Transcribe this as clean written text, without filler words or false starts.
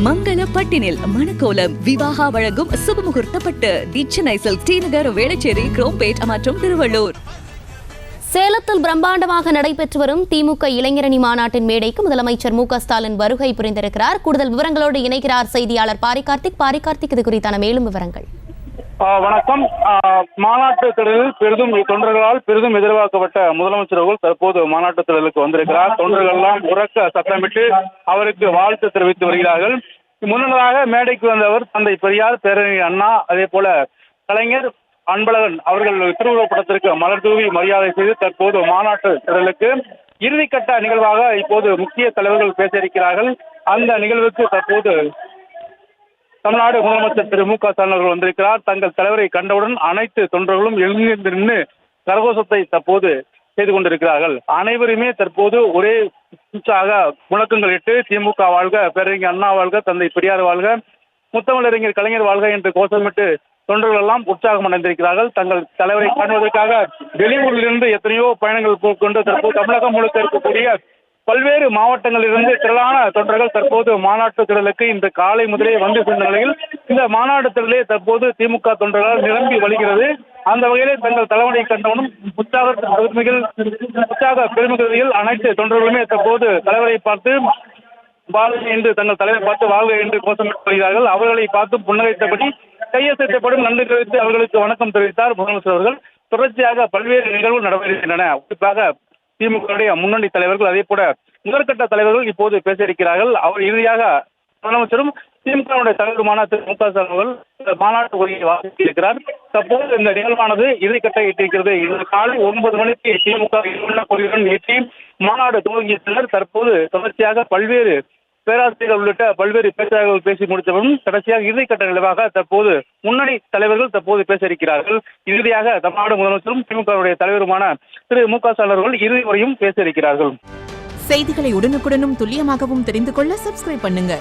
மங்கள பட்டினில் மணக்கோலம் விவாகா வழங்கும் சுபமுகூர்த்த பட்டு தி Chennai silk D நகர் வேளச்சேரி குரோம்பேட் மற்றும் திருவள்ளூர். சேலத்தில் பிரம்மாண்டமாக நடைபெற்று வரும் திமுக இளைஞரணி மாநாட்டின் மேடைக்கு முதலமைச்சர் மு க ஸ்டாலின் வருகை புரிந்திருக்கிறார். கூடுதல் விவரங்களோடு இணைக்கிறார் செய்தியாளர் பாரிகார்த்திக். இது குறித்தான மேலும் விவரங்கள். வணக்கம். மாநாட்டு திடலில் தொண்டர்களால் பெரிதும் எதிர்பார்க்கப்பட்ட முதலமைச்சர் அவர்கள் தற்போது மாநாட்டு திடலுக்கு வந்திருக்கிறார். தொண்டர்கள் எல்லாம் உறக்க சத்தமிட்டு அவருக்கு வாழ்த்து தெரிவித்து வருகிறார்கள். முன்னதாக மேடைக்கு வந்தவர் தந்தை பெரியார், பேரறிஞர் அண்ணா, அதே போல கலைஞர் அன்பழகன் அவர்கள் திருவுருவப்படத்திற்கு மலர் தூவி மரியாதை செய்து தற்போது மாநாட்டு திடலுக்கு இறுதிக்கட்ட நிகழ்வாக இப்போது முக்கிய தலைவர்கள் பேச இருக்கிறார்கள். அந்த நிகழ்வுக்கு தற்போது தமிழ்நாடு முதலமைச்சர் திரு மு க ஸ்டாலின் அவர்கள் வந்திருக்கிறார். தங்கள் தலைவரை கண்டவுடன் அனைத்து தொண்டர்களும் எழுந்து நின்று கரகோஷத்தை தற்போது செய்து கொண்டிருக்கிறார்கள். அனைவருமே தற்போது ஒரே உற்சாக முழக்கங்கள் இட்டு திமுக வாழ்க, பேரறிஞர் அண்ணா வாழ்க, தந்தை பெரியார் வாழ்க, முத்தமிழறிஞர் கலைஞர் வாழ்க என்று கோஷமிட்டு தொண்டர்கள் எல்லாம் உற்சாகம் அடைந்திருக்கிறார்கள். தங்கள் தலைவரை காணுவதற்காக வெளியூரிலிருந்து எத்தனையோ பயணங்கள் கொண்டு தற்போது தமிழகம் முழுக்க இருக்கக்கூடிய பல்வேறு மாவட்டங்களிலிருந்து திரளான தொண்டர்கள் தற்போது மாநாட்டு திடலுக்கு இந்த காலை முதலே வந்து சென்ற நிலையில் இந்த மாநாட்டு திடலே தற்போது திமுக தொண்டர்களால் நிரம்பி வழிகிறது. அந்த வகையிலே தங்கள் தலைவரை கண்டவனும் உற்சாக பெருமிகுதியில் அனைத்து தொண்டர்களுமே தற்போது தலைவரை பார்த்து வாழ்க என்று தங்கள் தலைவரை பார்த்து வாழ்க என்று கோஷமிட்டு வருகிறார்கள். அவர்களை பார்த்து புன்னகைத்தபடி கையசைத்தப்படும் நன்றி தெரிவித்து அவர்களுக்கு வணக்கம் தெரிவித்தார் முதலமைச்சர் அவர்கள். தொடர்ச்சியாக பல்வேறு நிகழ்வுகள் நடைபெறுகின்றன. குறிப்பாக திமுக முன்னணி தலைவர்கள், அதே போல முதற்கட்ட தலைவர்கள் இப்போது பேச இருக்கிறார்கள். அவர் இறுதியாக முதலமைச்சரும் திமுக தலைவருமான திரு மு க ஸ்டாலின் அவர்கள் மாநாட்டு உரையை வாசித்திருக்கிறார். தற்போது இந்த நிகழ்வானது இறுதிக்கட்ட எட்டிருக்கிறது. இன்று காலை 9 மணிக்கு திமுக கொடியுடன் ஏற்றி மாநாடு துவங்கிய பின்னர் தற்போது தொடர்ச்சியாக பல்வேறு பேராசிரியர்கள் உள்ளிட்ட பல்வேறு பேச்சாளர்கள் பேசி முடித்தவரும் கடைசியாக இறுதிக்கட்ட நிலைவாக தற்போது முன்னணி தலைவர்கள் தற்போது பேச இருக்கிறார்கள். இறுதியாக தமிழ்நாடு முதலமைச்சரும் திமுக தலைவருமான திரு மு க ஸ்டாலின் அவர்கள் இறுதி வரையும் பேச இருக்கிறார்கள். செய்திகளை உடனுக்குடனும் துல்லியமாகவும் தெரிந்து கொள்ள சப்ஸ்கிரைப் பண்ணுங்க.